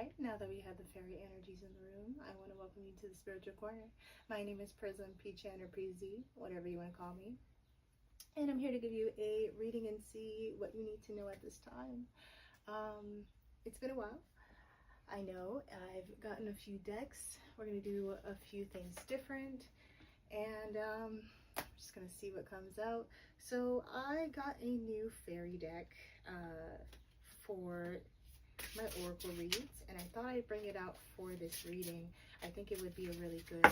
Alright, now that we have the fairy energies in the room, I want to welcome you to the Spiritual Corner. My name is Prism, P-Chan, or PZ, whatever you want to call me. And I'm here to give you a reading and see what you need to know at this time. It's been a while. I know I've gotten a few decks. We're going to do a few things different. And I'm just going to see what comes out. So I got a new fairy deck for my oracle reads, and I thought I'd bring it out for this reading. I think it would be a really good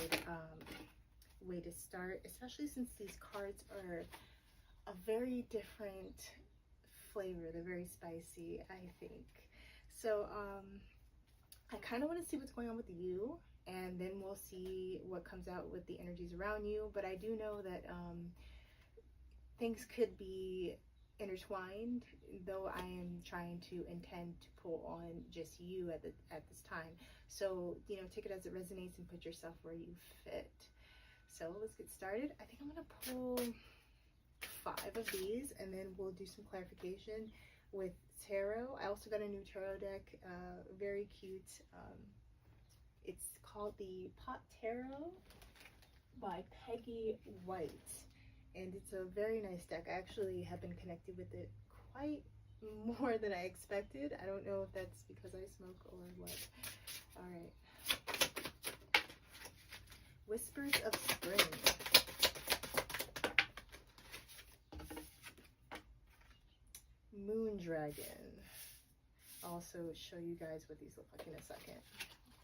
way to start, especially since these cards are a very different flavor. They're very spicy, I think. So I kind of want to see what's going on with you, and then we'll see what comes out with the energies around you. But I do know that things could be intertwined, though I am trying to intend to pull on just you at this time. So, you know, take it as it resonates and put yourself where you fit. So let's get started. I think I'm gonna pull 5 of these, and then we'll do some clarification with tarot. I also got a new tarot deck, very cute. It's called the Pot Tarot by Peggy White. And it's a very nice deck. I actually have been connected with it quite more than I expected. I don't know if that's because I smoke or what. All right. Whispers of Spring. Moon Dragon. I'll also show you guys what these look like in a second.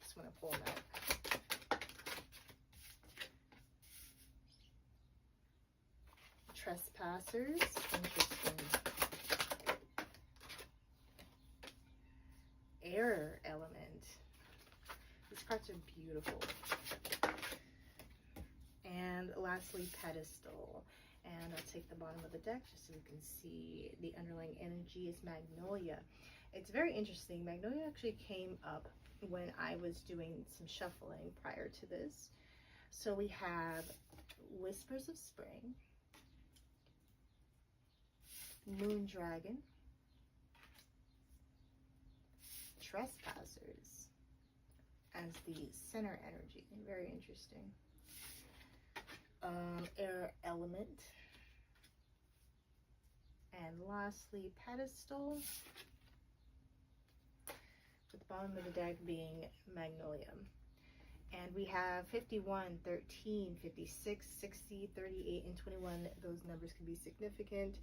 Just want to pull them out. Trespassers. Interesting. Air element. These cards are beautiful. And lastly, pedestal. And I'll take the bottom of the deck just so you can see the underlying energy is magnolia. It's very interesting. Magnolia actually came up when I was doing some shuffling prior to this. So we have Whispers of Spring, Moon Dragon, Trespassers as the center energy. Very interesting. Air element, and lastly pedestal, with the bottom of the deck being magnolia. And we have 51, 13, 56, 60, 38, and 21. Those numbers can be significant.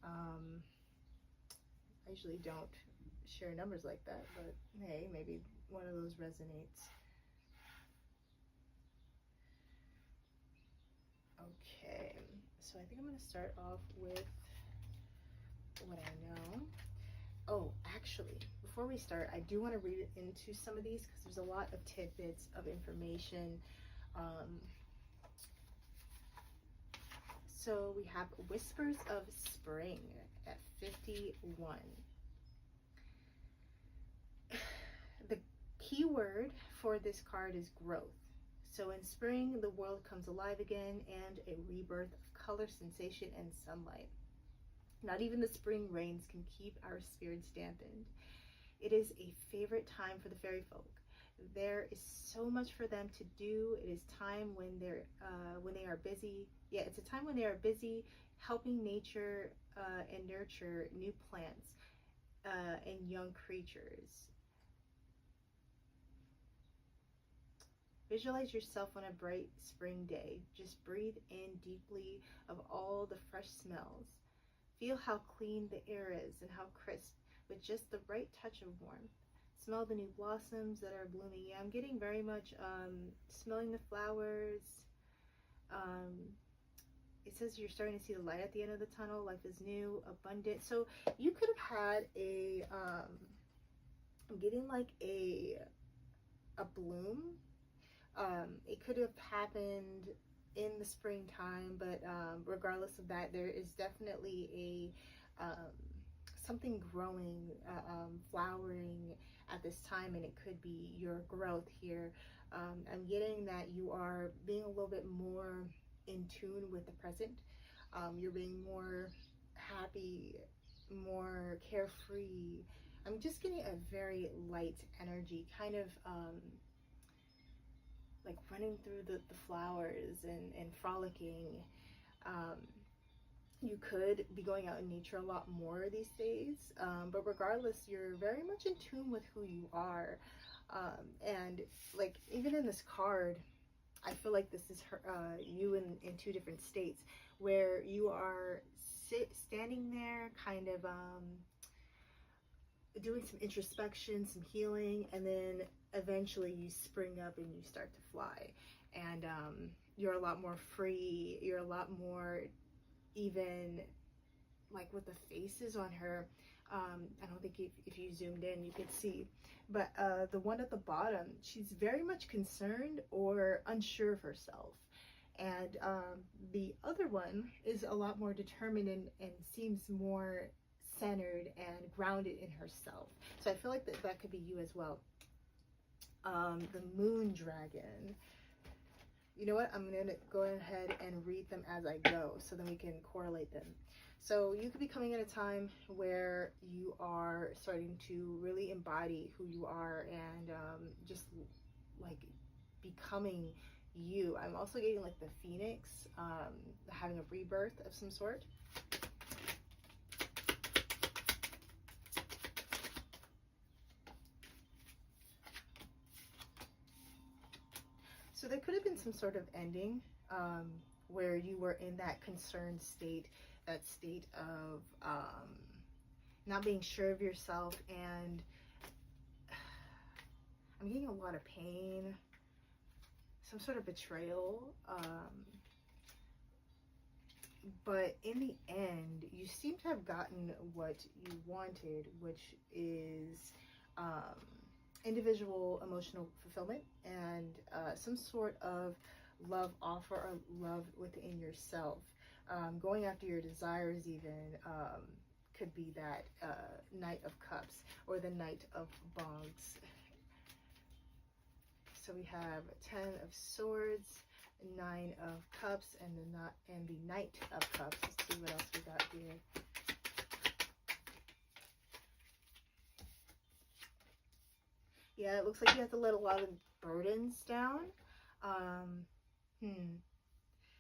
I usually don't share numbers like that, but hey, maybe one of those resonates. Okay, so I think I'm going to start off with what I know. Oh, actually, before we start, I do want to read into some of these because there's a lot of tidbits of information. So we have Whispers of Spring at 51. The key word for this card is growth. So in spring, the world comes alive again, and a rebirth of color, sensation, and sunlight. Not even the spring rains can keep our spirits dampened. It is a favorite time for the fairy folk. There is so much for them to do. It is time when they are busy. Yeah, it's a time when they are busy helping nature and nurture new plants and young creatures. Visualize yourself on a bright spring day. Just breathe in deeply of all the fresh smells. Feel how clean the air is and how crisp, with just the right touch of warmth. Smell the new blossoms that are blooming. Yeah, I'm getting very much smelling the flowers. It says you're starting to see the light at the end of the tunnel. Life is new, abundant. So you could have had a, I'm getting like a bloom. It could have happened in the springtime, but regardless of that, there is definitely a something growing, flowering at this time, and it could be your growth here. I'm getting that you are being a little bit more in tune with the present. You're being more happy, more carefree, I'm just getting a very light energy, kind of like running through the flowers and frolicking. Um, you could be going out in nature a lot more these days, but regardless, you're very much in tune with who you are. And like even in this card, I feel like this is you in two different states where you are standing there kind of doing some introspection, some healing, and then eventually you spring up and you start to fly. And you're a lot more free. You're a lot more even like with the faces on her. I don't think if you zoomed in, you could see. But the one at the bottom, she's very much concerned or unsure of herself. And the other one is a lot more determined and seems more centered and grounded in herself. So I feel like that could be you as well. The moon dragon. You know what? I'm going to go ahead and read them as I go so then we can correlate them. So you could be coming at a time where you are starting to really embody who you are and just like becoming you. I'm also getting like the phoenix, having a rebirth of some sort. So there could have been some sort of ending where you were in that concerned state, that state of not being sure of yourself, and I'm getting a lot of pain, some sort of betrayal. But in the end, you seem to have gotten what you wanted, which is individual emotional fulfillment and some sort of love offer or love within yourself. Going after your desires even could be that Knight of Cups or the Knight of Bongs. So we have 10 of Swords, 9 of Cups, and the Knight of Cups. Let's see what else we got here. Yeah, it looks like you have to let a lot of burdens down.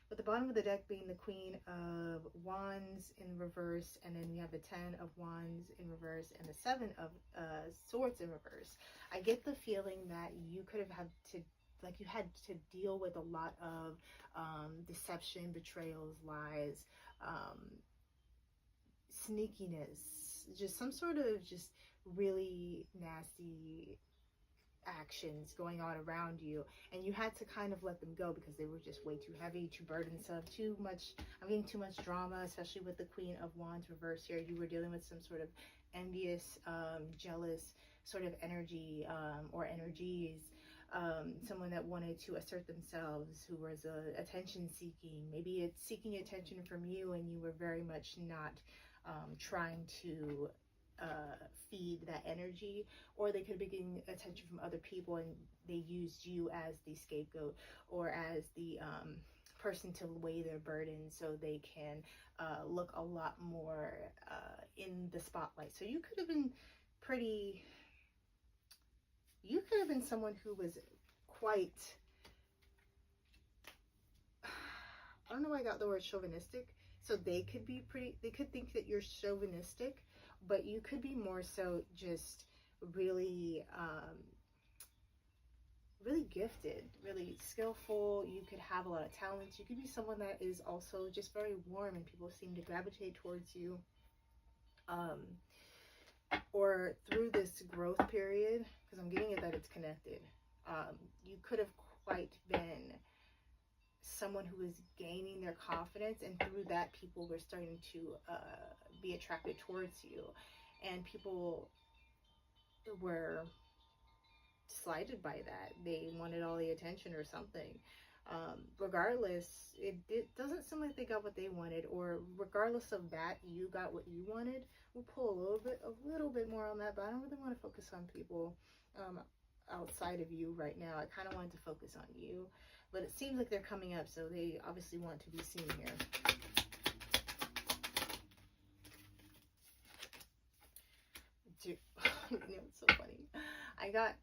But the bottom of the deck being the Queen of Wands in reverse, and then you have the 10 of Wands in reverse and the 7 of Swords in reverse. I get the feeling that you could have had to, like you had to deal with a lot of deception, betrayals, lies, sneakiness, just some sort of just really nasty actions going on around you, and you had to kind of let them go because they were just way too heavy, too burdensome, too much. I'm getting too much drama, especially with the Queen of Wands reverse here. You were dealing with some sort of envious, jealous sort of energy or energies. Someone that wanted to assert themselves, who was attention seeking. Maybe it's seeking attention from you and you were very much not trying to feed that energy, or they could be getting attention from other people and they used you as the scapegoat or as the person to weigh their burden so they can look a lot more in the spotlight. So you could have been someone who was quite, I don't know why I got the word chauvinistic. So they could think that you're chauvinistic, but you could be more so just really, really gifted, really skillful. You could have a lot of talents. You could be someone that is also just very warm and people seem to gravitate towards you. Or through this growth period, because I'm getting it that it's connected, you could have quite been someone who was gaining their confidence, and through that people were starting to be attracted towards you, and people were slighted by that. They wanted all the attention or something. Regardless, it doesn't seem like they got what they wanted, or regardless of that, you got what you wanted. We'll pull a little bit more on that, but I don't really want to focus on people outside of you right now. I kind of wanted to focus on you, but it seems like they're coming up, so they obviously want to be seen here. got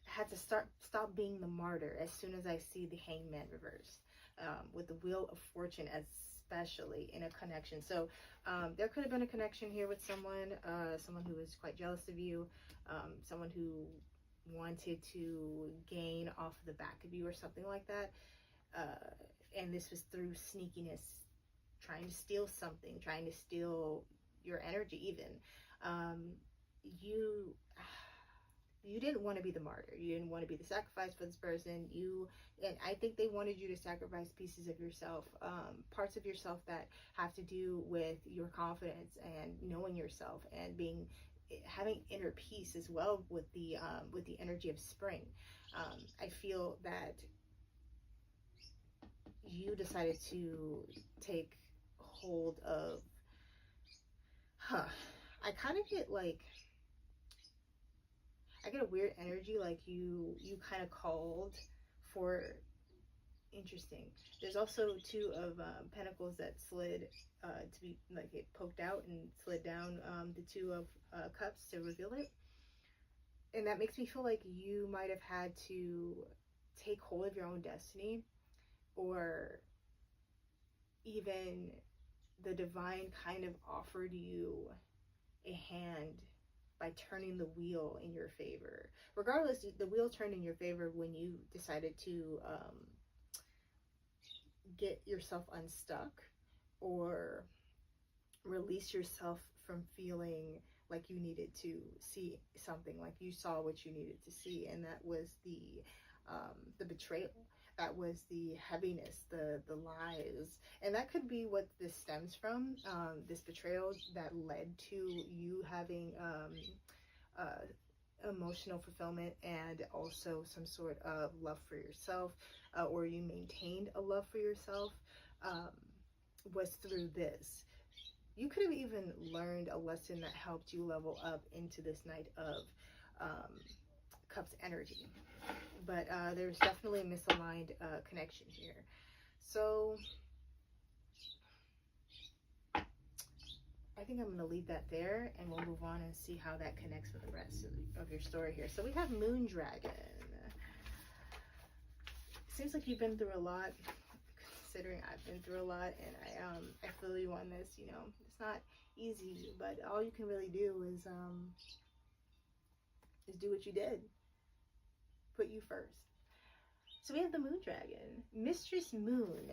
had to stop being the martyr as soon as I see the Hangman reversed, with the Wheel of Fortune, especially in a connection. So there could have been a connection here with someone, someone who was quite jealous of you, someone who wanted to gain off the back of you or something like that. And this was through sneakiness, trying to steal something, trying to steal your energy even. You didn't want to be the martyr. You didn't want to be the sacrifice for this person. And I think they wanted you to sacrifice pieces of yourself, parts of yourself that have to do with your confidence and knowing yourself and having inner peace as well with the energy of spring. I feel that you decided to take hold of, I kind of get like, I get a weird energy, like you kind of called for, interesting. There's also two of pentacles that slid to be like, it poked out and slid down the two of cups to reveal it. And that makes me feel like you might have had to take hold of your own destiny, or even the divine kind of offered you a hand by turning the wheel in your favor. Regardless, the wheel turned in your favor when you decided to get yourself unstuck or release yourself from feeling like you needed to see something, like you saw what you needed to see, and that was the betrayal. That was the heaviness, the lies, and that could be what this stems from. This betrayal that led to you having emotional fulfillment and also some sort of love for yourself, or you maintained a love for yourself, was through this. You could have even learned a lesson that helped you level up into this Knight of Cups energy. But there's definitely a misaligned connection here. So I think I'm going to leave that there, and we'll move on and see how that connects with the rest of your story here. So we have Moon Dragon. Seems like you've been through a lot, considering I've been through a lot, and I feel you on this. You know, it's not easy, but all you can really do is do what you did. Put you first. So we have the Moon Dragon. Mistress Moon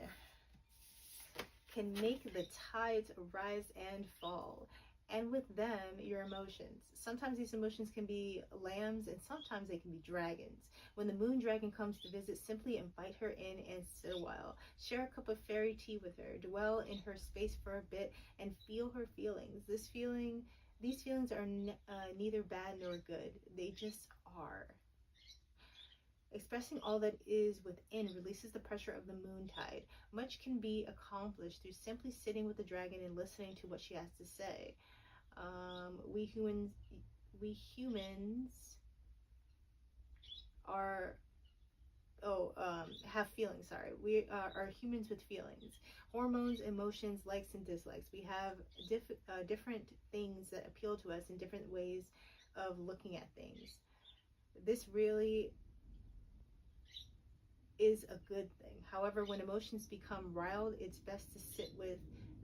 can make the tides rise and fall, and with them, your emotions. Sometimes these emotions can be lambs, and sometimes they can be dragons. When the Moon Dragon comes to visit, simply invite her in and sit a while. Share a cup of fairy tea with her. Dwell in her space for a bit and feel her feelings. These feelings are neither bad nor good. They just are. Expressing all that is within releases the pressure of the moon tide. Much can be accomplished through simply sitting with the dragon and listening to what she has to say. We humans are have feelings. Sorry, we are humans with feelings, hormones, emotions, likes and dislikes. We have different things that appeal to us in different ways of looking at things. This really is a good thing. However, when emotions become riled, it's best to sit with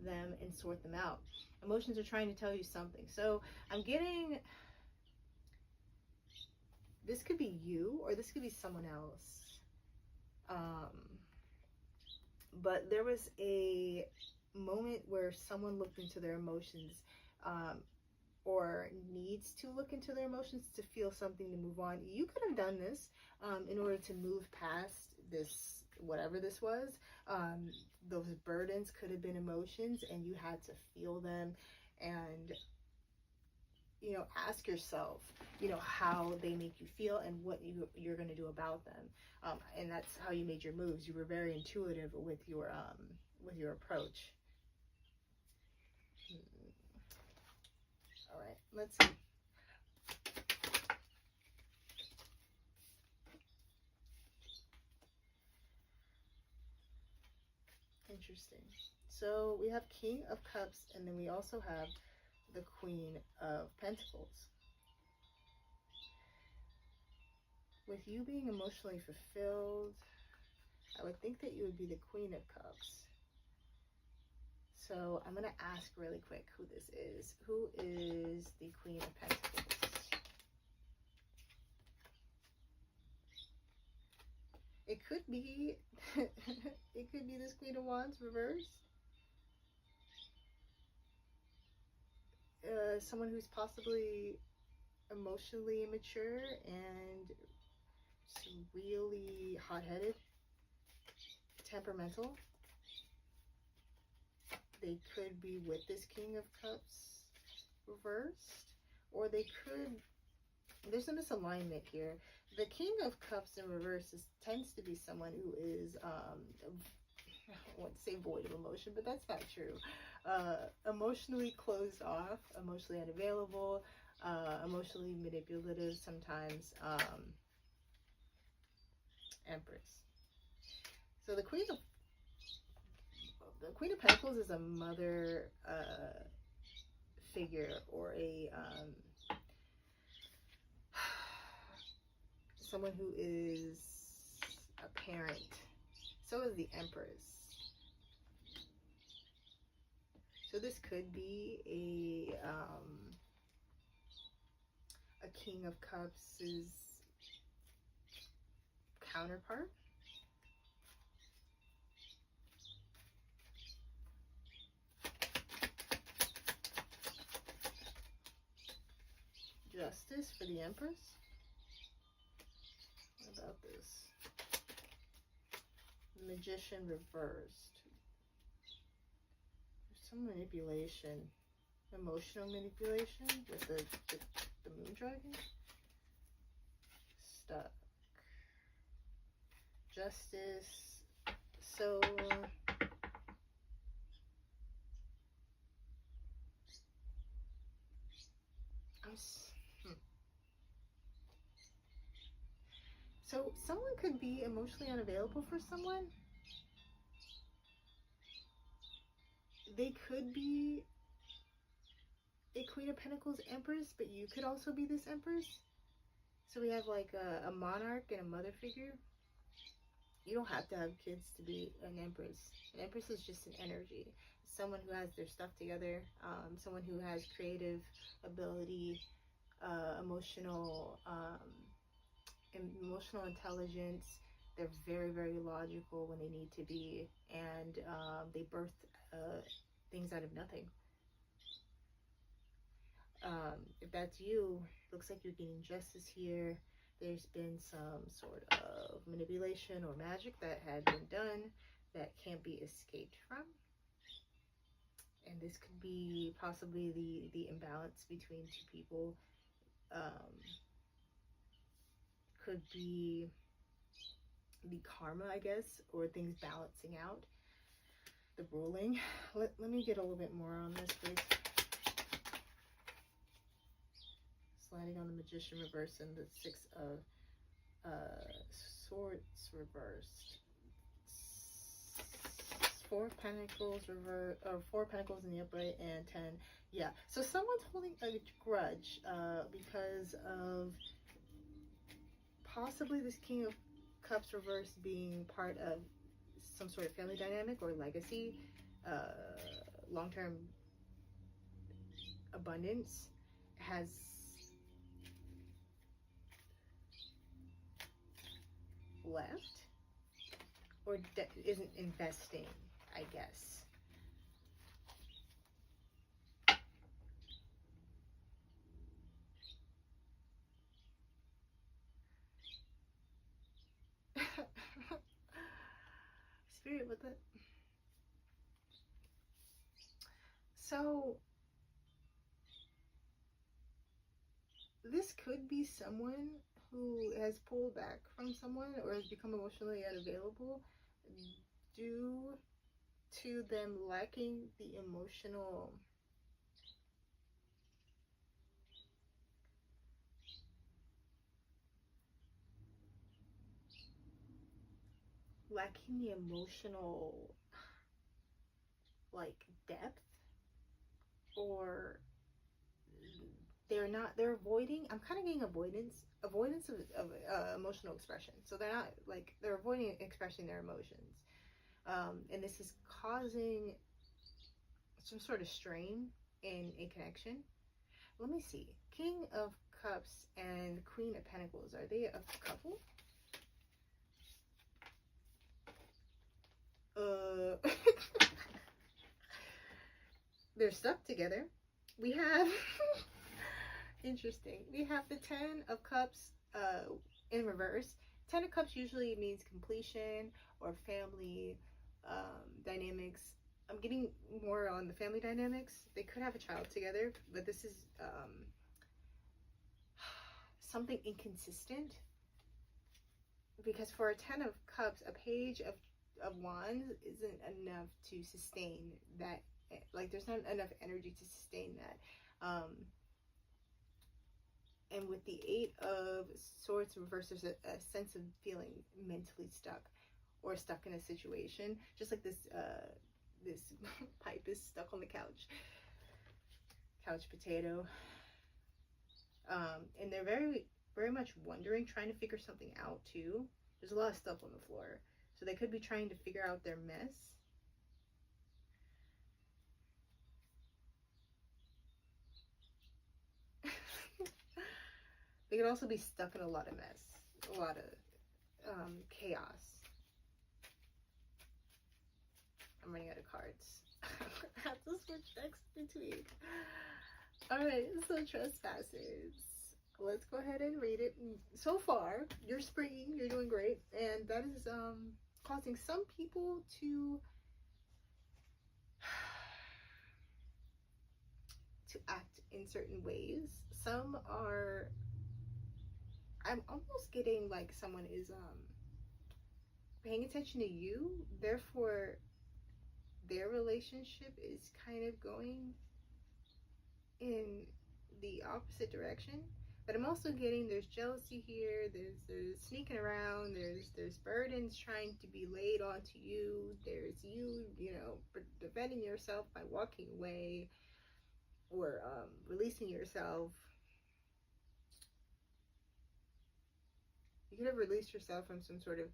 them and sort them out. Emotions are trying to tell you something. So I'm getting, this could be you or this could be someone else. But there was a moment where someone looked into their emotions, or needs to look into their emotions to feel something to move on. You could have done this in order to move past this, whatever this was. Those burdens could have been emotions, and you had to feel them and, you know, ask yourself, you know, how they make you feel and what you're going to do about them. And that's how you made your moves. You were very intuitive with your approach. All right, let's see. Interesting. So we have King of Cups, and then we also have the Queen of Pentacles. With you being emotionally fulfilled, I would think that you would be the Queen of Cups. So I'm going to ask really quick who this is. Who is the Queen of Pentacles? It could be, it could be this Queen of Wands reversed. Someone who's possibly emotionally immature and really hot-headed, temperamental. They could be with this King of Cups reversed, or they could, there's a misalignment here. The King of Cups in reverse tends to be someone who is, I won't say void of emotion, but that's not true. Emotionally closed off, emotionally unavailable, emotionally manipulative sometimes. Empress. So the Queen of Pentacles is a mother figure, or a someone who is a parent. So is the Empress. So this could be a King of Cups' counterpart. Justice for the Empress. What about this? Magician reversed. There's some manipulation, emotional manipulation with the moon dragon. Stuck. Justice. So so someone could be emotionally unavailable for someone. They could be a Queen of Pentacles Empress, but you could also be this Empress. So we have like a monarch and a mother figure. You don't have to have kids to be an Empress. An Empress is just an energy. Someone who has their stuff together, someone who has creative ability, emotional intelligence. They're very, very logical when they need to be, and they birth things out of nothing. If that's you, looks like you're getting justice here. There's been some sort of manipulation or magic that had been done that can't be escaped from. And this could be possibly the imbalance between two people. Could be the karma, I guess, or things balancing out. The ruling. Let me get a little bit more on this, please. Sliding on the Magician reverse and the Six of Swords reversed. Four Pentacles reverse, or Four Pentacles in the upright, and 10. Yeah, so someone's holding a grudge because of possibly this King of Cups reverse being part of some sort of family dynamic or legacy, long-term abundance has left or isn't investing, I guess. Spirit with it. So this could be someone who has pulled back from someone or has become emotionally unavailable due to them lacking the emotional like depth or they're avoiding, I'm kind of getting avoidance of emotional expression. So they're not like, they're avoiding expressing their emotions. And this is causing some sort of strain in a connection. Let me see. King of Cups and Queen of Pentacles, are they a couple? They're stuck together. We have interesting. We have the Ten of Cups in reverse. Ten of Cups usually means completion or family dynamics. I'm getting more on the family dynamics. They could have a child together, but this is something inconsistent, because for a Ten of Cups, a Page of Wands isn't enough to sustain that. Like, there's not enough energy to sustain that. And with the Eight of Swords reversed, there's a sense of feeling mentally stuck, or stuck in a situation, just like this this pipe is stuck on the couch potato. And they're very much wondering, trying to figure something out too. There's a lot of stuff on the floor, so they could be trying to figure out their mess. They could also be stuck in a lot of mess, a lot of chaos. I'm running out of cards. I have to switch decks between. Alright, so trespasses. Let's go ahead and read it. So far, you're springing, you're doing great, and that is causing some people to act in certain ways. Some are, I'm almost getting like someone is paying attention to you, therefore their relationship is kind of going in the opposite direction. But I'm also getting, there's jealousy here, there's sneaking around, there's burdens trying to be laid onto you, there's you know, defending yourself by walking away or releasing yourself. You could have released yourself from some sort of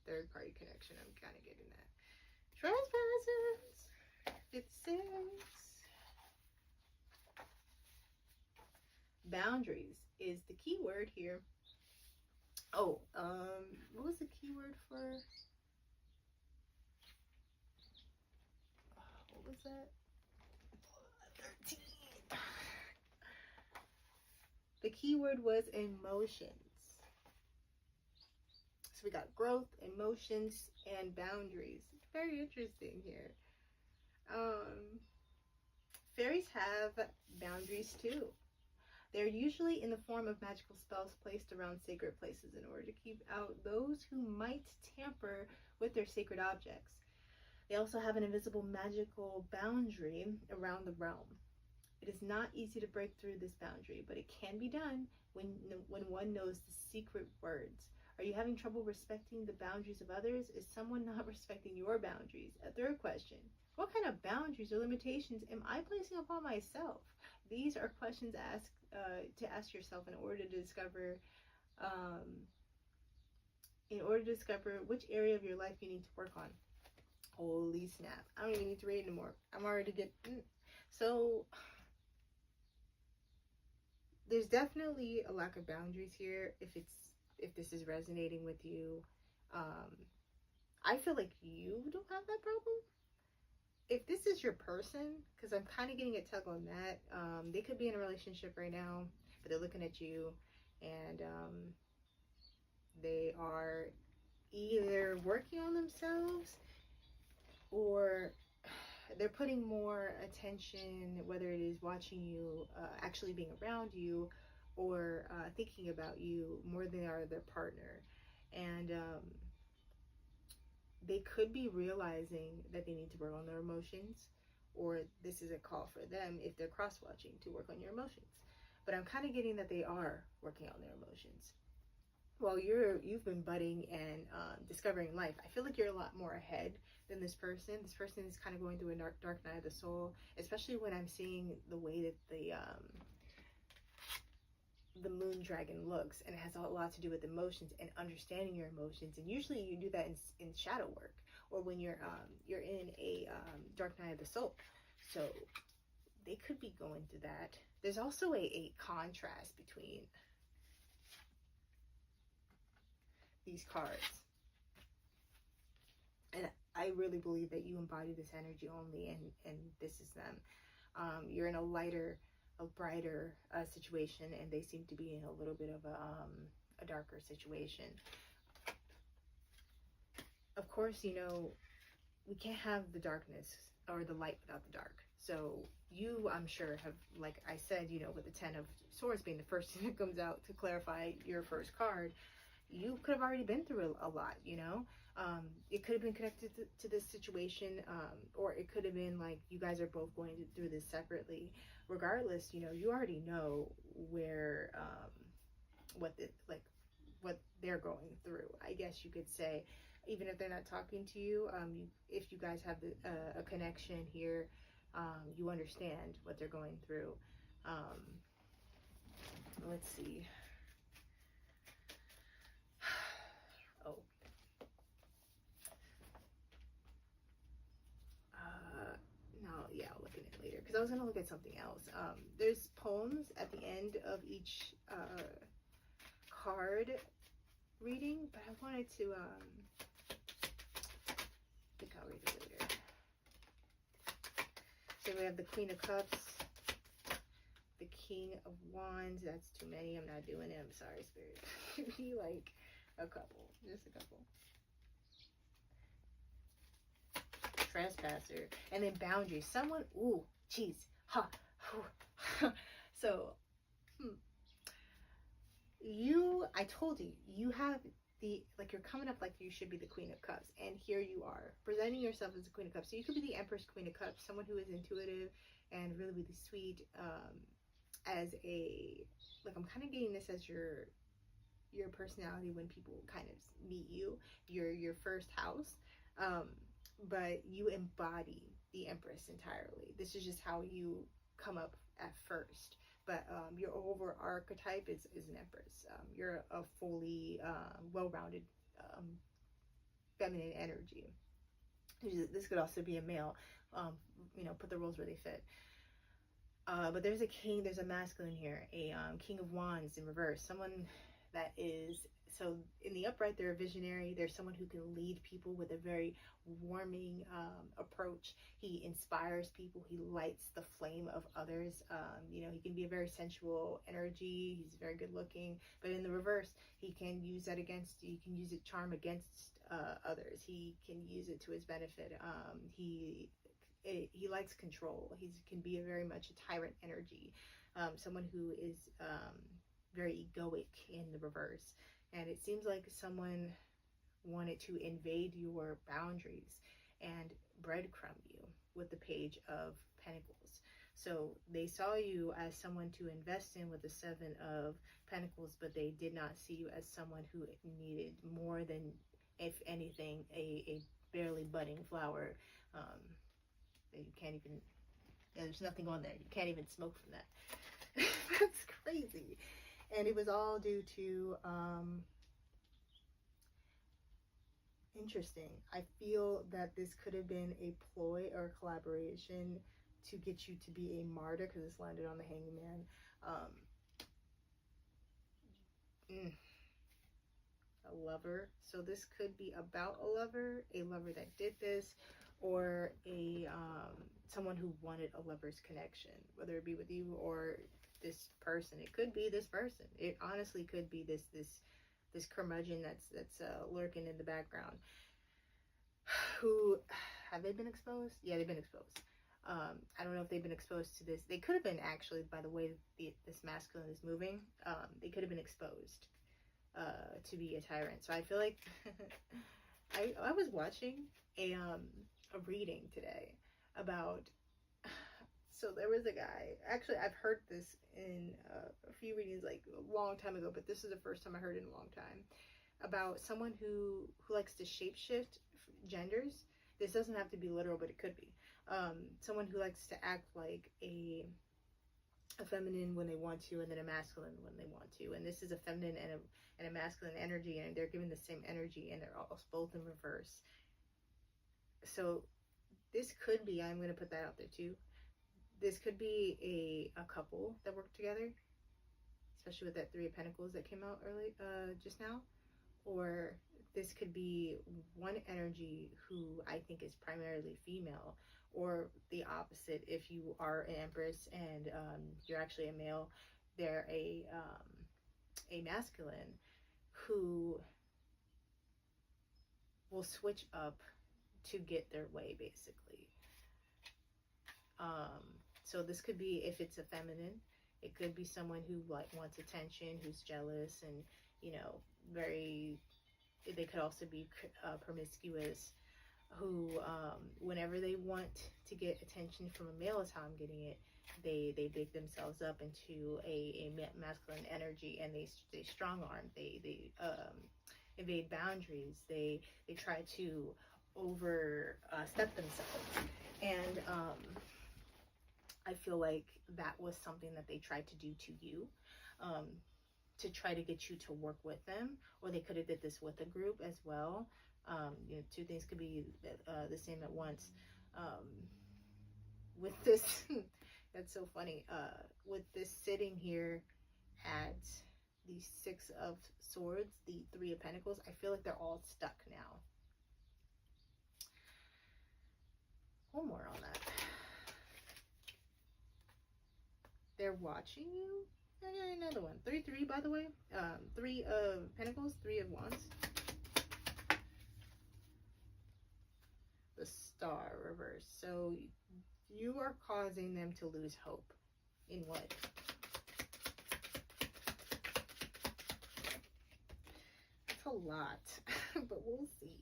third party connection. I'm kind of getting that. Trespasses. It says boundaries is the key word here. Oh, what was the key word for? What was that? 13. The key word was emotions. So we got growth, emotions, and boundaries. Very interesting here. Fairies have boundaries too. They're usually in the form of magical spells placed around sacred places in order to keep out those who might tamper with their sacred objects. They also have an invisible magical boundary around the realm. It is not easy to break through this boundary, but it can be done when one knows the secret words. Are you having trouble respecting the boundaries of others? Is someone not respecting your boundaries? A third question: what kind of boundaries or limitations am I placing upon myself? These are questions to ask yourself in order to discover which area of your life you need to work on. Holy snap! I don't even need to read anymore. I'm already getting. So there's definitely a lack of boundaries here. If this is resonating with you, I feel like you don't have that problem. If this is your person, because I'm kind of getting a tug on that, they could be in a relationship right now, but they're looking at you, and they are either working on themselves, or they're putting more attention, whether it is watching you, actually being around you, or thinking about you more than they are their partner. And they could be realizing that they need to work on their emotions, or this is a call for them, if they're cross-watching, to work on your emotions. But I'm kind of getting that they are working on their emotions. Well, you've been budding and discovering life. I feel like you're a lot more ahead than this person. This person is kind of going through a dark night of the soul, especially when I'm seeing the way that the moon dragon looks, and it has a lot to do with emotions and understanding your emotions. And usually you do that in shadow work, or when you're in a dark night of the soul. So they could be going through that. There's also a contrast between these cards, and I really believe that you embody this energy only, and this is them. You're in a lighter, a brighter situation, and they seem to be in a little bit of a darker situation. Of course, you know, we can't have the darkness or the light without the dark. So you, I'm sure, have, like I said, you know, with the Ten of Swords being the first thing that comes out to clarify your first card, you could have already been through a lot, you know. It could have been connected to this situation, or it could have been like you guys are both going through this separately. Regardless, you know, you already know where, what they're going through, I guess you could say. Even if they're not talking to you, if you guys have a connection here, you understand what they're going through. Let's see. Oh. No, yeah, I'll look at it later, because I was going to look at something else. There's poems at the end of each card reading, but I wanted to, I think I'll read it later. So we have the Queen of Cups, the King of Wands. That's too many. I'm not doing it. I'm sorry, Spirit. Give me like a couple. Just a couple. Trespasser. And then boundaries. Someone, ooh, jeez. Ha. So, I told you, you have like, you're coming up like you should be the Queen of Cups, and here you are presenting yourself as the Queen of Cups. So you could be the Empress, Queen of Cups, someone who is intuitive and really, really sweet, as a, like, I'm kind of getting this as your personality when people kind of meet you, your first house, but you embody the Empress entirely. This is just how you come up at first. But your over archetype is an Empress. You're a fully well-rounded feminine energy. This could also be a male. You know, put the roles where they fit. But there's a king, there's a masculine here, a King of Wands in reverse. Someone that is, so in the upright, they're a visionary. They're someone who can lead people with a very warming approach. He inspires people. He lights the flame of others. You know, he can be a very sensual energy. He's very good looking. But in the reverse, he can use that against, he can use it charm against others. He can use it to his benefit. He likes control. He can be very much a tyrant energy. Someone who is very egoic in the reverse. And it seems like someone wanted to invade your boundaries and breadcrumb you with the Page of Pentacles. So they saw you as someone to invest in with the Seven of Pentacles, but they did not see you as someone who needed more than, if anything, a barely budding flower. That you can't even, there's nothing on there. You can't even smoke from that. That's crazy. And it was all due to, interesting. I feel that this could have been a ploy or a collaboration to get you to be a martyr, because this landed on the Hangman. A lover. So this could be about a lover that did this, or a someone who wanted a lover's connection, whether it be with you or this person. It could be this person. It honestly could be this curmudgeon that's lurking in the background. Who, have they been exposed? Yeah, they've been exposed. I don't know if they've been exposed to this. They could have been, actually, by the way this masculine is moving. They could have been exposed to be a tyrant. So I feel like I was watching a reading today about, so there was a guy, actually I've heard this in a few readings like a long time ago, but this is the first time I heard it in a long time, about someone who likes to shapeshift genders. This doesn't have to be literal, but it could be. Someone who likes to act like a a feminine when they want to, and then a masculine when they want to. And this is a feminine and a masculine energy, and they're given the same energy, and they're all both in reverse. So this could be, I'm going to put that out there too, this could be a couple that work together, especially with that Three of Pentacles that came out early just now. Or this could be one energy who I think is primarily female, or the opposite. If you are an Empress and you're actually a male, they're a masculine who will switch up to get their way, basically. So this could be, if it's a feminine, it could be someone who like wants attention, who's jealous, and you know, very. They could also be promiscuous, who whenever they want to get attention from a male, is how I'm getting it, they big themselves up into a masculine energy, and they strong arm, they invade boundaries, they try to overstep themselves. And I feel like that was something that they tried to do to you, to try to get you to work with them, or they could have did this with a group as well. You know, two things could be the same at once. With this, that's so funny. With this sitting here at the Six of Swords, the Three of Pentacles, I feel like they're all stuck now. One more on that. They're watching you. Another one. 3-3, by the way. Three of Pentacles, Three of Wands. The Star reverse. So you are causing them to lose hope. In what? That's a lot, but we'll see.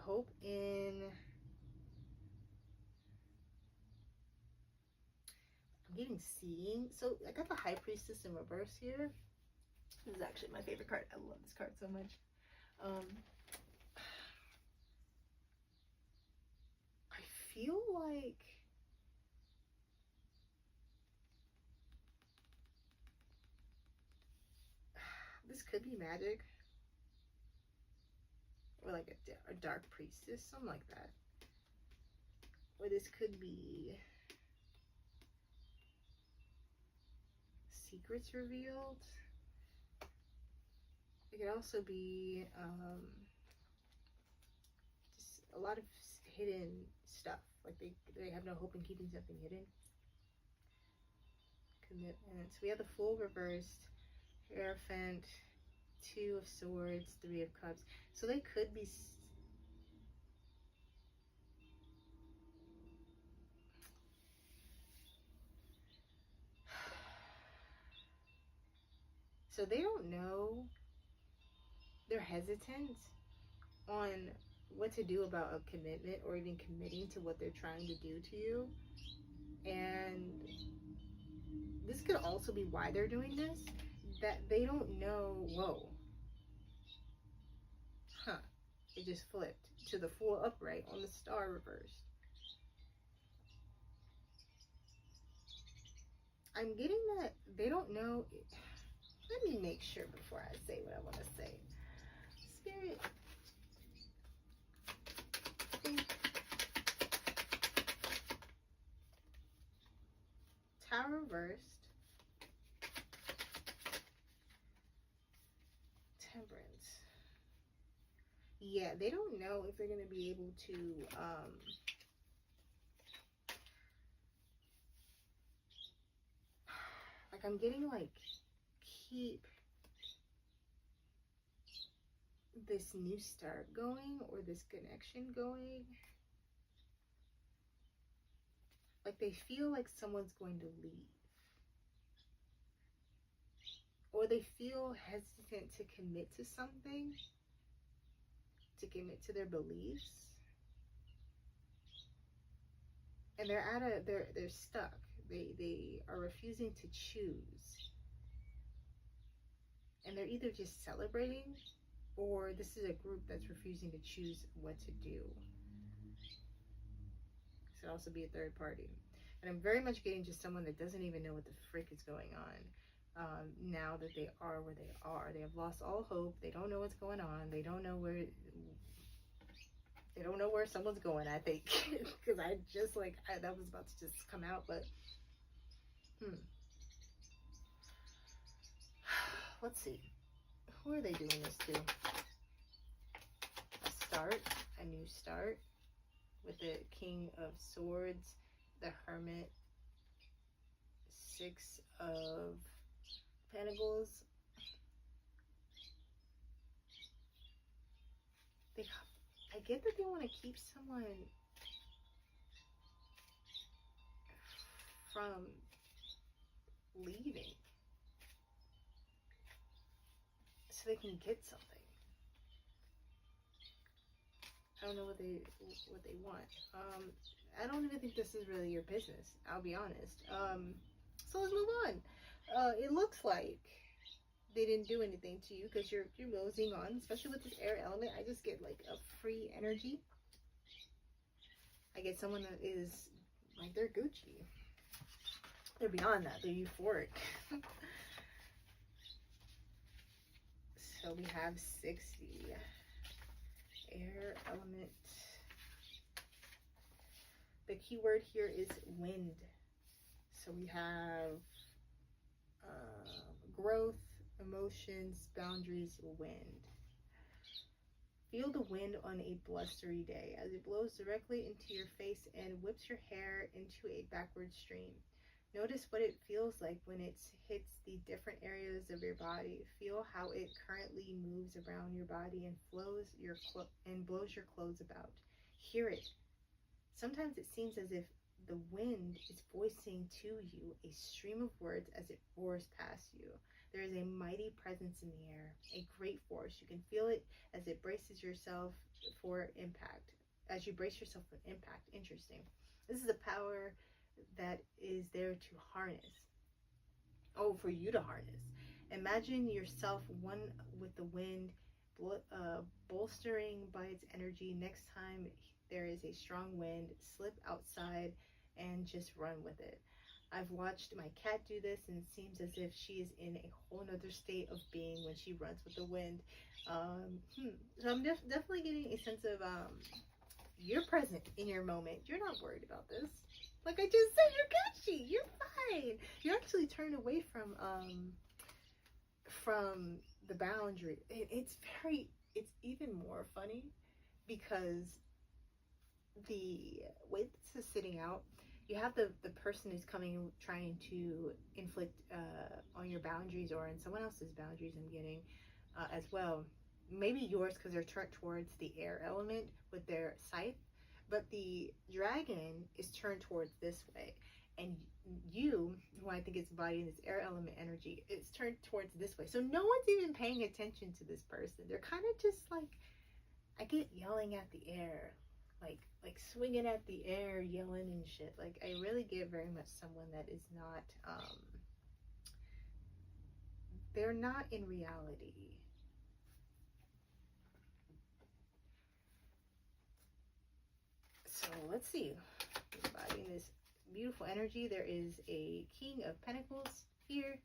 Hope in... I'm getting seeing. So I got the High Priestess in reverse here. This is actually my favorite card. I love this card so much. I feel like this could be magic, or like a dark priestess, something like that. Or this could be secrets revealed. It could also be just a lot of hidden stuff. Like they have no hope in keeping something hidden. Commitment. So we have the Fool reversed, Hierophant, Two of Swords, Three of Cups. So they could be... So they don't know. They're hesitant on what to do about a commitment, or even committing to what they're trying to do to you. And this could also be why they're doing this, that they don't know. Whoa. Huh. It just flipped to the Fool upright on the Star reversed. I'm getting that they don't know. Let me make sure before I say what I want to say. Spirit. Tower reversed. Temperance. Yeah, they don't know if they're going to be able to like, I'm getting like, keep this new start going, or this connection going. Like they feel like someone's going to leave, or they feel hesitant to commit to something, to commit to their beliefs, and they're stuck. They are refusing to choose, and they're either just celebrating, or this is a group that's refusing to choose what to do. Could also be a third party. And I'm very much getting to someone that doesn't even know what the frick is going on. Now that they are where they are, they have lost all hope. They don't know what's going on. They don't know where someone's going, I think. Because I just like, that was about to just come out, but let's see. Who are they doing this to? A new start, with the King of Swords, the Hermit, Six of Pentacles. I get that they want to keep someone from leaving so they can get something. I don't know what they want. I don't even think this is really your business, I'll be honest. So let's move on. It looks like they didn't do anything to you because you're moseying on, especially with this air element. I just get like a free energy. I get someone that is like, they're Gucci. They're beyond that. They're euphoric. So we have 60. Air element. The key word here is wind. So we have growth, emotions, boundaries, wind. Feel the wind on a blustery day as it blows directly into your face and whips your hair into a backward stream. Notice what it feels like when it hits the different areas of your body. Feel how it currently moves around your body and blows your clothes about. Hear it. Sometimes it seems as if the wind is voicing to you a stream of words as it roars past you. There is a mighty presence in the air, a great force. You can feel it as it braces yourself for impact. As you brace yourself for impact. Interesting. This is a power that is there to harness. Oh, for you to harness. Imagine yourself one with the wind, bolstering by its energy. Next time there is a strong wind, slip outside and just run with it. I've watched my cat do this, and it seems as if she is in a whole nother state of being when she runs with the wind. So I'm definitely getting a sense of you're present in your moment. You're not worried about this. Like I just said, you're Gucci. You're fine. You actually turned away from the boundary. It's even more funny because the way this is sitting out, you have the person who's coming trying to inflict on your boundaries or on someone else's boundaries. I'm getting as well. Maybe yours because they're turned towards the air element with their scythe, but the dragon is turned towards this way, and you, who I think is embodying this air element energy, it's turned towards this way. So no one's even paying attention to this person. They're kind of just like, I get yelling at the air, like swinging at the air, yelling and shit. Like I really get very much someone that is not, they're not in reality. So let's see, embodying this beautiful energy, there is a King of Pentacles here.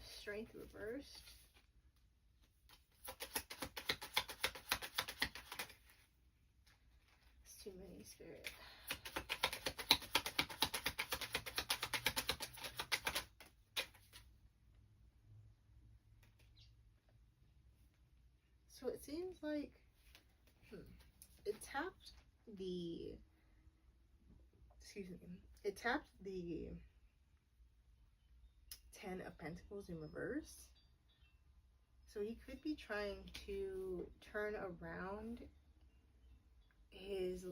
Strength reversed. It's too many, Spirit. So it seems like it tapped the, it tapped the 10 of Pentacles in reverse. So he could be trying to turn around his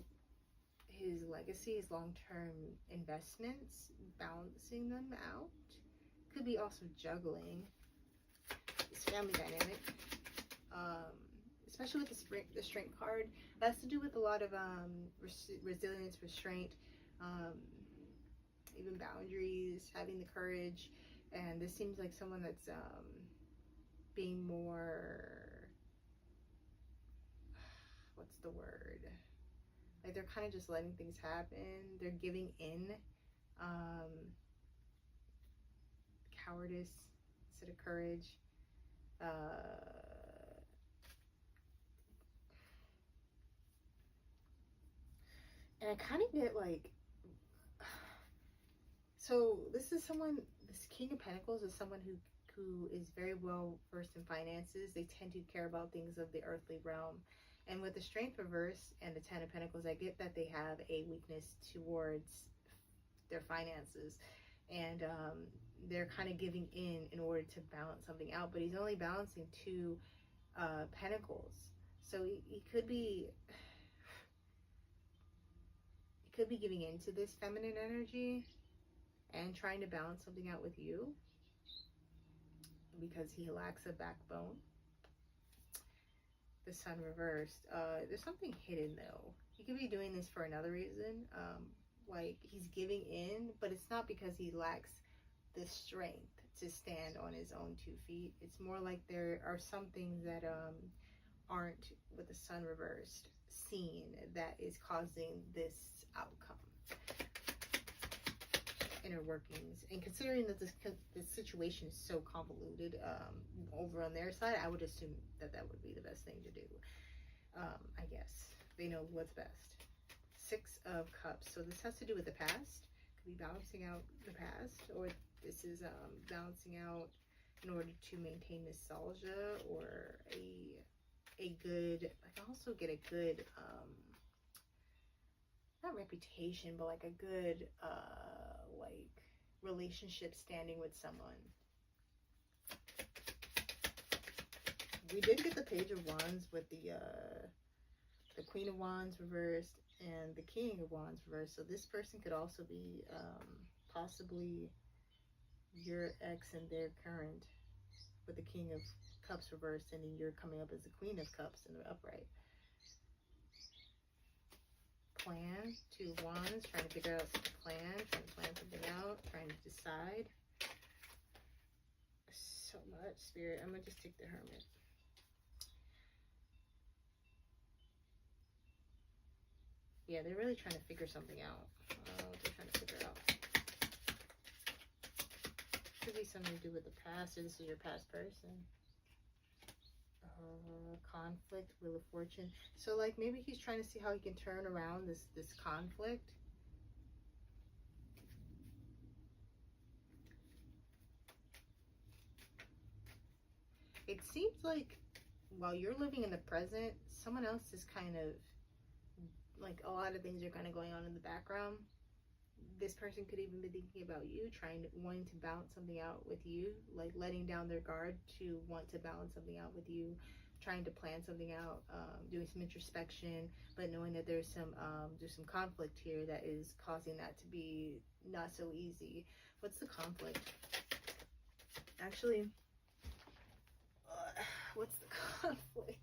legacy, his long-term investments, balancing them out. Could be also juggling his family dynamic. Especially with the strength card, that has to do with a lot of resilience, restraint, even boundaries, having the courage. And this seems like someone that's being more, what's the word, Like they're kind of just letting things happen. They're giving in. Cowardice instead of courage. And I kind of get like, so this is someone, this King of Pentacles is someone who is very well versed in finances. They tend to care about things of the earthly realm. And with the Strength reverse and the Ten of Pentacles, I get that they have a weakness towards their finances. And they're kind of giving in order to balance something out. But he's only balancing 2 pentacles. So he could be giving into this feminine energy and trying to balance something out with you because he lacks a backbone. The Sun reversed. There's something hidden though. He could be doing this for another reason. Like he's giving in, but it's not because he lacks the strength to stand on his own 2 feet. It's more like there are some things that aren't, with the Sun reversed, seen that is causing this outcome. Inner workings. And considering that this situation is so convoluted over on their side, I would assume that would be the best thing to do. I guess they know what's best. 6 of Cups. So this has to do with the past. Could be balancing out the past, or this is balancing out in order to maintain nostalgia or a good, I can also get a good not reputation, but like a good like relationship standing with someone. We did get the Page of Wands with the Queen of Wands reversed and the King of Wands reversed. So this person could also be possibly your ex and their current, with the King of Cups reversed, and then you're coming up as the Queen of Cups in the upright. Plan, 2 of Wands, trying to figure out the plan, trying to plan something out, trying to decide. So much, Spirit. I'm gonna just take the Hermit. Yeah, they're really trying to figure something out. I don't know what they're trying to figure out. Could be something to do with the past, or this is your past person. Conflict, Wheel of Fortune. So like maybe he's trying to see how he can turn around this conflict. It seems like while you're living in the present, someone else is kind of like, a lot of things are kind of going on in the background. This person could even be thinking about you, wanting to balance something out with you, like letting down their guard to want to balance something out with you, trying to plan something out, doing some introspection, but knowing that there's some conflict here that is causing that to be not so easy. What's the conflict? Actually, what's the conflict?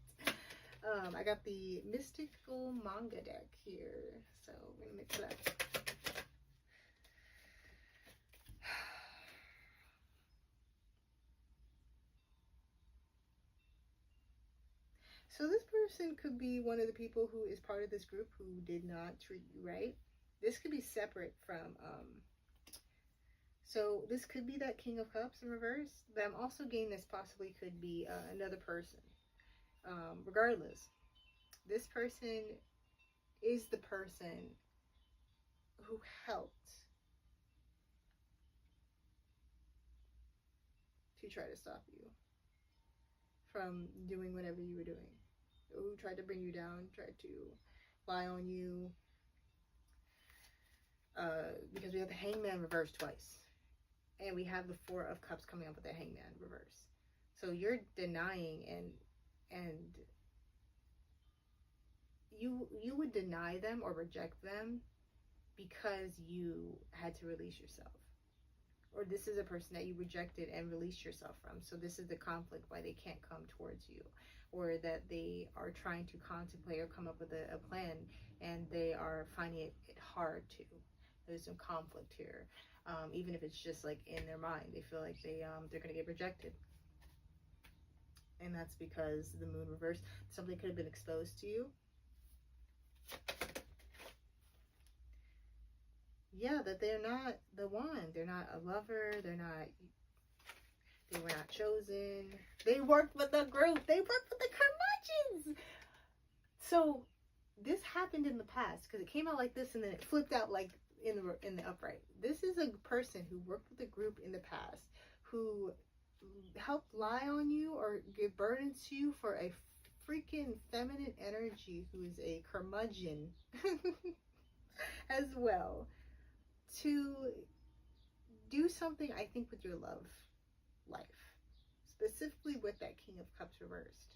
I got the Mystical Manga deck here, so we're gonna mix it up. So this person could be one of the people who is part of this group who did not treat you right. This could be separate from, so this could be that King of Cups in reverse, but I'm also getting this possibly could be another person. Regardless, this person is the person who helped to try to stop you from doing whatever you were doing, who tried to bring you down, tried to lie on you, because we have the Hangman reversed twice, and we have the 4 of Cups coming up with the Hangman reverse. So you're denying, and you would deny them or reject them because you had to release yourself. Or this is a person that you rejected and released yourself from. So this is the conflict why they can't come towards you, or that they are trying to contemplate or come up with a plan and they are finding it hard to. There's some conflict here. Even if it's just like in their mind, they feel like they're gonna get rejected. And that's because the Moon reversed, something could have been exposed to you. yeah, that they're not the one. They're not a lover. They were not chosen. They worked with the group. They worked with the curmudgeons. So this happened in the past because it came out like this and then it flipped out like in the upright. This is a person who worked with a group in the past who helped lie on you or give burdens to you for a freaking feminine energy who is a curmudgeon as well to do something, I think, with your love life, specifically with that King of Cups reversed.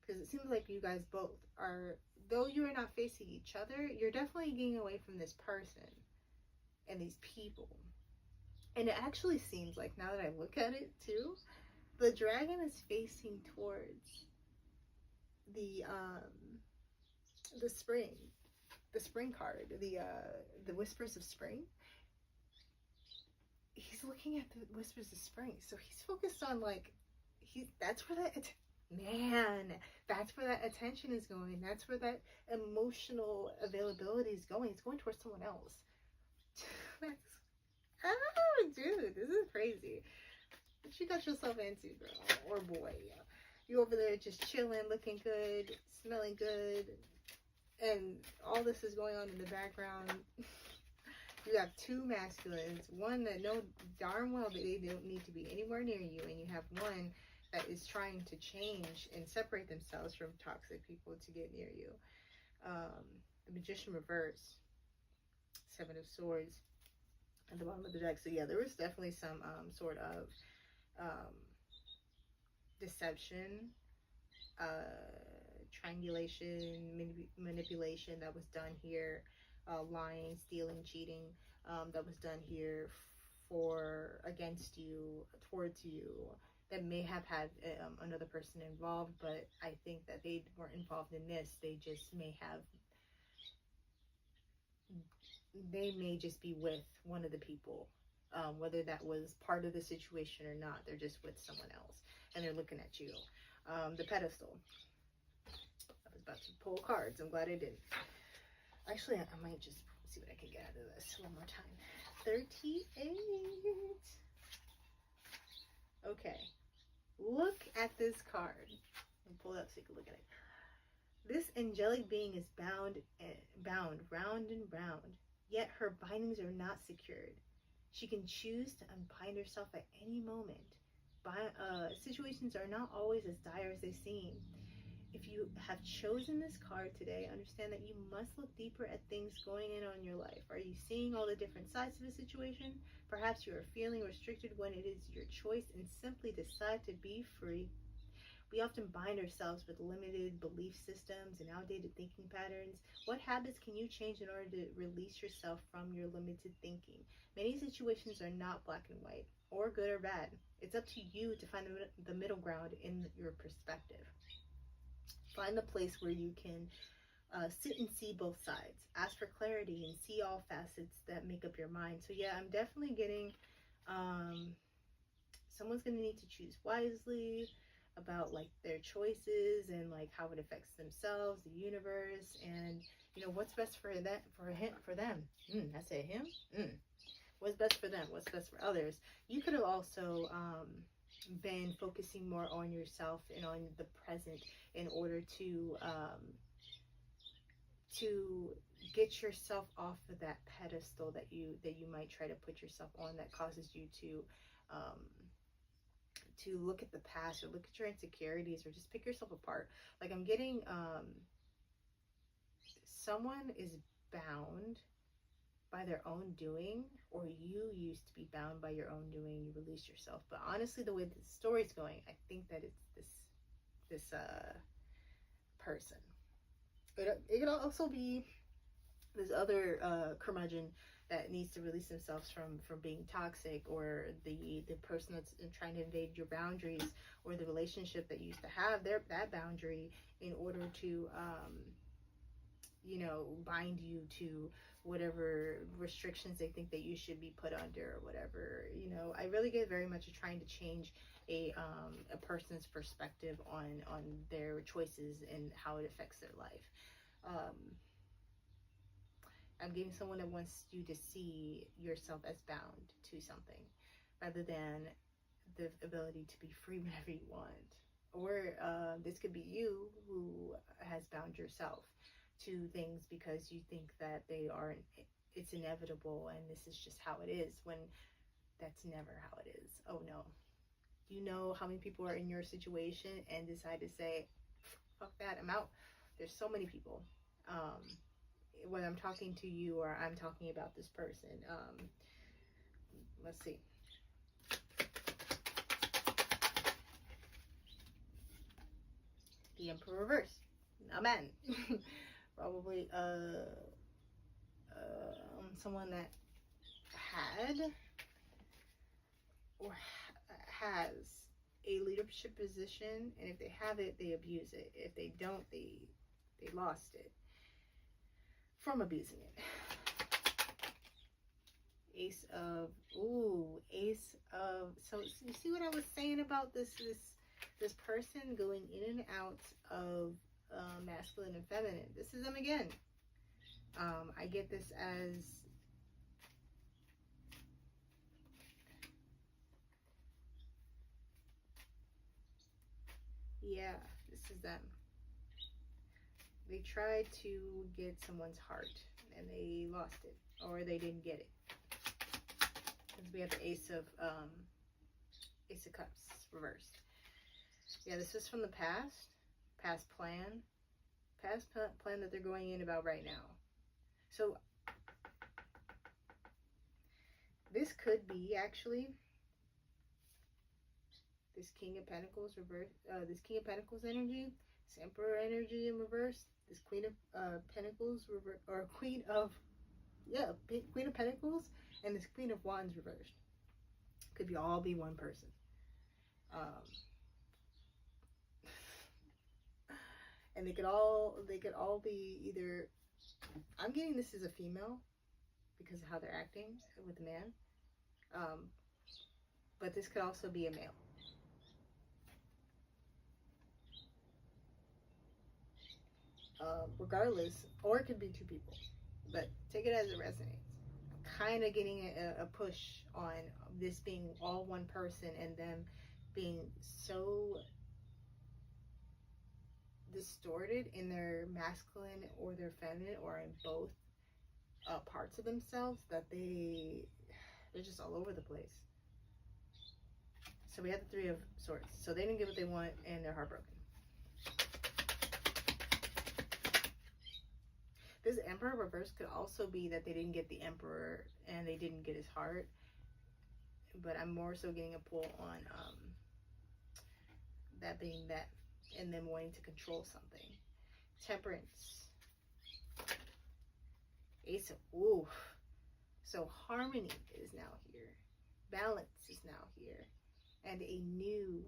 Because it seems like you guys both are, though you are not facing each other, you're definitely getting away from this person and these people. And it actually seems like, now that I look at it too, the dragon is facing towards the the spring, the spring card, the whispers of spring. He's looking at the whispers of spring, so he's focused on like that's where that man, that's where that attention is going. That's where that emotional availability is going. It's going towards someone else. That's, oh, dude, this is crazy. What you got yourself into, girl or boy? You over there just chilling, looking good, smelling good, and all this is going on in the background. You have two masculines, one that know darn well that they don't need to be anywhere near you, and you have one that is trying to change and separate themselves from toxic people to get near you. The Magician reverse, Seven of Swords at the bottom of the deck. So yeah, there was definitely some sort of deception, triangulation, manipulation that was done here, lying, stealing, cheating, that was done here for against you, towards you, that may have had another person involved, but I think that they weren't involved in this. They may just be with one of the people, whether that was part of the situation or not. They're just with someone else and they're looking at you. The pedestal. I was about to pull cards. I'm glad I didn't. Actually, I might just see what I can get out of this one more time. 38. Okay. Look at this card. I'll pull it up so you can look at it. This angelic being is bound round and round, yet her bindings are not secured. She can choose to unbind herself at any moment. Situations are not always as dire as they seem. If you have chosen this card today, understand that you must look deeper at things going on in your life. Are you seeing all the different sides of the situation? Perhaps you are feeling restricted when it is your choice and simply decide to be free. We often bind ourselves with limited belief systems and outdated thinking patterns. What habits can you change in order to release yourself from your limited thinking? Many situations are not black and white, or good or bad. It's up to you to find the middle ground in your perspective. Find the place where you can sit and see both sides. Ask for clarity and see all facets that make up your mind. So yeah, I'm definitely getting someone's going to need to choose wisely about like their choices and like how it affects themselves, the universe, and you know what's best for that for them. I said him. What's best for them? What's best for others? You could have also been focusing more on yourself and on the present in order to get yourself off of that pedestal that you might try to put yourself on, that causes you to look at the past or look at your insecurities or just pick yourself apart. Like I'm getting someone is bound by their own doing, or you used to be bound by your own doing. You released yourself, but honestly, the way the story's going, I think that it's this person. It could also be this other curmudgeon that needs to release themselves from being toxic, or the person that's trying to invade your boundaries, or the relationship that you used to have that boundary in order to bind you to whatever restrictions they think that you should be put under, or whatever. I really get very much trying to change a person's perspective on their choices and how it affects their life. I'm getting someone that wants you to see yourself as bound to something rather than the ability to be free whenever you want. Or this could be you who has bound yourself to things because you think that they are, it's inevitable and this is just how it is, when that's never how it is. Oh no. You know how many people are in your situation and decide to say, fuck that, I'm out. There's so many people. When I'm talking to you or I'm talking about this person, let's see. The Emperor reverse. Amen. Probably someone that had or has a leadership position, and if they have it, they abuse it. If they don't, they lost it from abusing it. Ace of, so you see what I was saying about this person going in and out of masculine and feminine. This is them again. I get this as, yeah, this is them. They tried to get someone's heart and they lost it, or they didn't get it. Because we have the Ace of Cups reversed. Yeah, this is from the past plan that they're going in about right now. So this could be actually this King of Pentacles reverse, this King of Pentacles energy, this Emperor energy in reverse, this Queen of Pentacles reverse, or Queen of Pentacles, and this Queen of Wands reversed. Could all be one person. And they could all be either, I'm getting this as a female because of how they're acting with the man, but this could also be a male. Regardless, or it could be two people, but take it as it resonates. Kind of getting a push on this being all one person and them being so distorted in their masculine or their feminine or in both parts of themselves that they're just all over the place. So we have the Three of Swords. So they didn't get what they want and they're heartbroken. This Emperor reverse could also be that they didn't get the Emperor and they didn't get his heart. But I'm more so getting a pull on that being that, and them wanting to control something. Temperance. Ace of, so harmony is now here. Balance is now here. And a new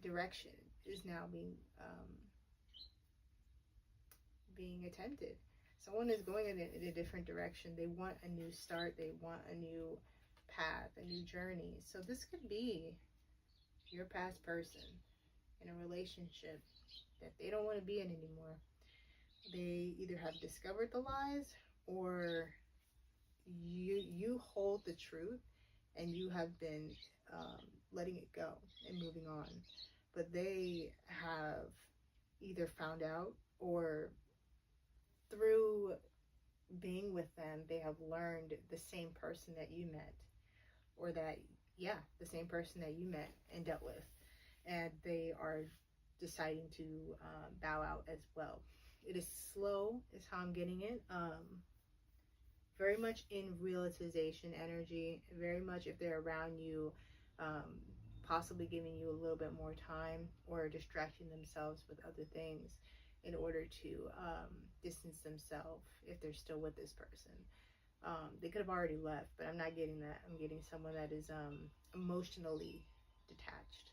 direction is now being attempted. Someone is going in a different direction. They want a new start. They want a new path, a new journey. So this could be your past person in a relationship that they don't want to be in anymore. They either have discovered the lies, or you hold the truth and you have been letting it go and moving on. But they have either found out, or through being with them, they have learned the same person that you met, or that, the same person that you met and dealt with. And they are deciding to bow out as well. It is slow, is how I'm getting it. Very much in realization energy. Very much if they're around you, possibly giving you a little bit more time, or distracting themselves with other things in order to distance themselves if they're still with this person. They could have already left, but I'm not getting that. I'm getting someone that is emotionally detached.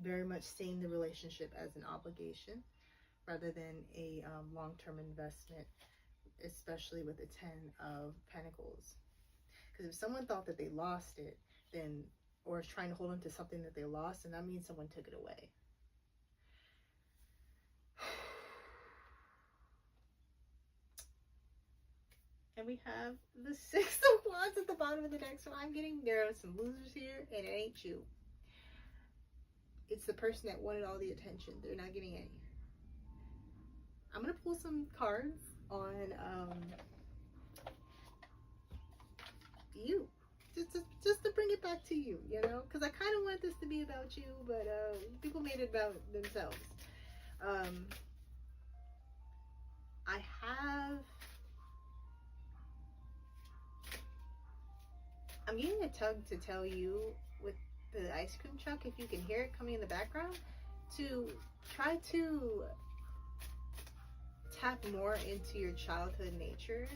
Very much seeing the relationship as an obligation rather than a long-term investment, especially with the Ten of Pentacles. Because if someone thought that they lost it, then, or is trying to hold on to something that they lost, then that means someone took it away. And we have the Six of Wands at the bottom of the deck. So I'm getting, there are some losers here, and it ain't you. It's the person that wanted all the attention. They're not getting any. I'm going to pull some cards on you. Just to bring it back to you, you know? Because I kind of want this to be about you, but people made it about themselves. I'm getting a tug to tell you with the ice cream truck, if you can hear it coming in the background, to try to tap more into your childhood nature.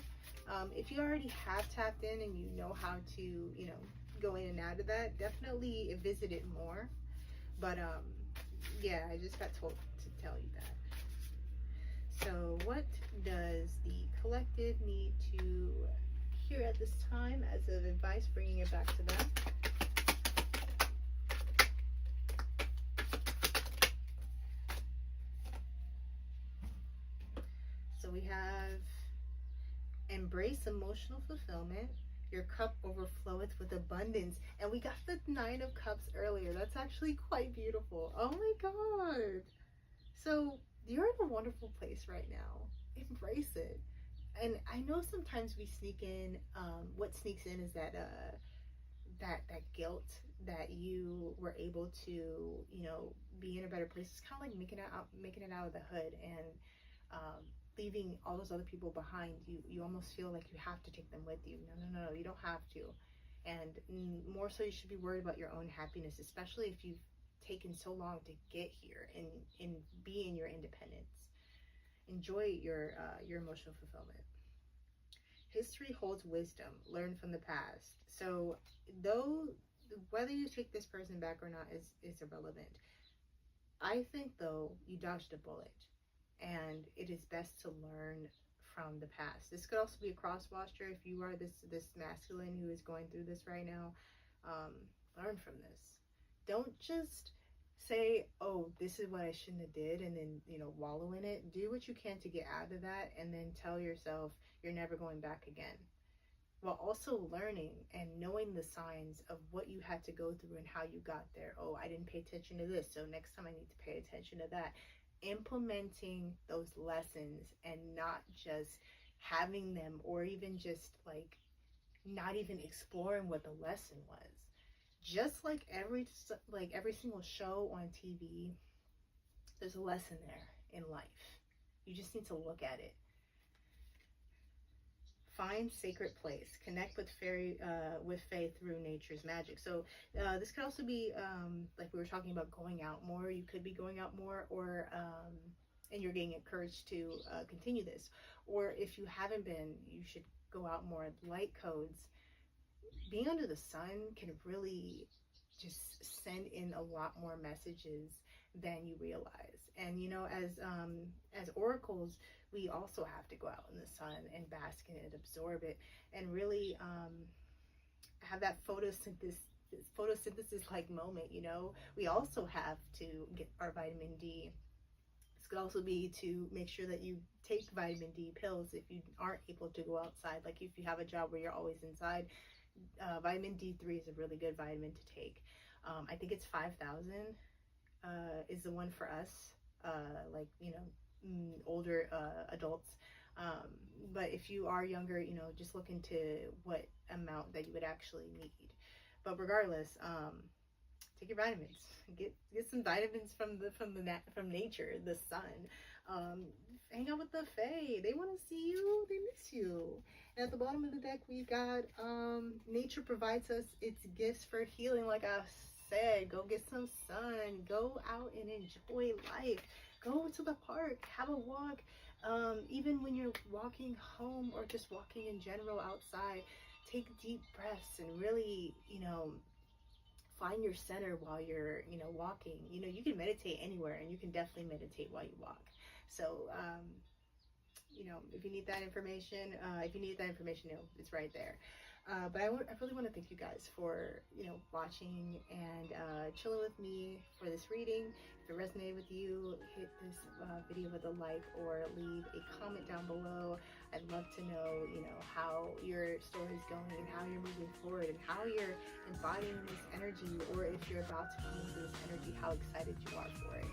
If you already have tapped in and you know how to, you know, go in and out of that, definitely visit it more. But yeah, I just got told to tell you that. So what does the collective need to hear at this time as of advice, bringing it back to them? So we have embrace emotional fulfillment. Your cup overfloweth with abundance. And we got the Nine of Cups earlier. That's actually quite beautiful. Oh my God. So you're in a wonderful place right now. Embrace it. And I know sometimes we sneak in, what sneaks in is that that guilt that you were able to, you know, be in a better place. It's kind of like making it out of the hood, and leaving all those other people behind. You almost feel like you have to take them with you. No, you don't have to. And more so, you should be worried about your own happiness, especially if you've taken so long to get here and be in your independence. Enjoy your emotional fulfillment. History holds wisdom. Learn from the past. So though, whether you take this person back or not is irrelevant. I think though you dodged a bullet, and it is best to learn from the past. This could also be a cross watcher if you are this masculine who is going through this right now. Learn from this. Don't just say, oh, this is what I shouldn't have did, and then, you know, wallow in it. Do what you can to get out of that, and then tell yourself you're never going back again, while also learning and knowing the signs of what you had to go through and how you got there. Oh, I didn't pay attention to this, so next time I need to pay attention to that. Implementing those lessons and not just having them, or even just like not even exploring what the lesson was. Just like every single show on TV, there's a lesson there in life. You just need to look at it. Find sacred place. Connect with faith through nature's magic. So this could also be like we were talking about, going out more. You could be going out more, or and you're getting encouraged to continue this. Or if you haven't been, you should go out more. Light codes. Being under the sun can really just send in a lot more messages than you realize. And you know, as oracles, we also have to go out in the sun and bask in it, absorb it, and really have that photosynthesis like moment. You know, we also have to get our vitamin D. This could also be to make sure that you take vitamin D pills if you aren't able to go outside. Like if you have a job where you're always inside, vitamin D3 is a really good vitamin to take. I think it's 5,000 is the one for us, like, you know, older adults. But if you are younger, you know, just look into what amount that you would actually need. But regardless, take your vitamins. Get some vitamins from nature, the sun. Hang out with the fae. They want to see you. They miss you. And at the bottom of the deck, we got nature provides us its gifts for healing. Like I said, go get some sun. Go out and enjoy life. Go to the park. Have a walk. Even when you're walking home or just walking in general outside, take deep breaths and really, you know, find your center while you're, you know, walking. You know, you can meditate anywhere, and you can definitely meditate while you walk. So, you know, if you need that information, you know, it's right there. But I really want to thank you guys for, watching and chilling with me for this reading. If it resonated with you, hit this video with a like or leave a comment down below. I'd love to know, how your story is going and how you're moving forward and how you're embodying this energy, or if you're about to come into this energy, how excited you are for it.